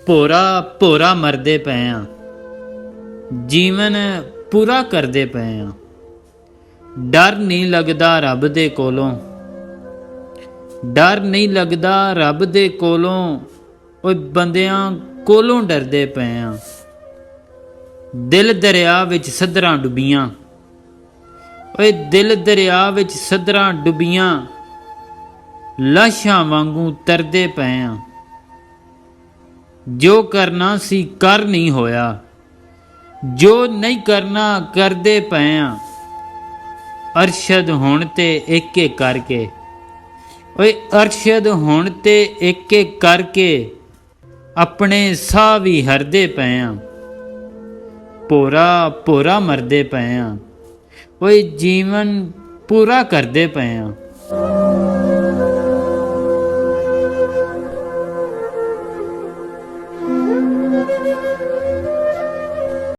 ਭੋਰਾ ਭੋਰਾ ਮਰਦੇ ਪਏ ਆ, ਜੀਵਨ ਪੂਰਾ ਕਰਦੇ ਪਏ ਆ। ਡਰ ਨਹੀਂ ਲੱਗਦਾ ਰੱਬ ਦੇ ਕੋਲੋਂ, ਡਰ ਨਹੀਂ ਲੱਗਦਾ ਰੱਬ ਦੇ ਕੋਲੋਂ। ਓਏ ਬੰਦਿਆਂ ਕੋਲੋਂ ਡਰਦੇ ਪਏ ਆ। ਦਿਲ ਦਰਿਆ ਵਿੱਚ ਸੱਧਰਾਂ ਡੁੱਬੀਆਂ, ਓਏ ਦਿਲ ਦਰਿਆ ਵਿੱਚ ਸੱਧਰਾਂ ਡੁੱਬੀਆਂ, ਲਾਸ਼ਾਂ ਵਾਂਗੂ ਤਰਦੇ ਪਏ ਆ। ਜੋ ਕਰਨਾ ਸੀ ਕਰ ਨਹੀਂ ਹੋਇਆ, ਜੋ ਨਹੀਂ ਕਰਨਾ ਕਰਦੇ ਪਏ ਆ। ਅਰਸ਼ਦ ਹੁਣ ਤੇ ਇੱਕ ਇੱਕ ਕਰਕੇ, ਓਏ ਅਰਸ਼ਦ ਹੁਣ ਤੇ ਇੱਕ ਇੱਕ ਕਰਕੇ ਆਪਣੇ ਸਾਹ ਵੀ ਹਰਦੇ ਪਏ ਆ। ਭੋਰਾ ਭੋਰਾ ਮਰਦੇ ਪਏ ਆ, ਓਏ ਜੀਵਨ ਪੂਰਾ ਕਰਦੇ ਪਏ ਆ।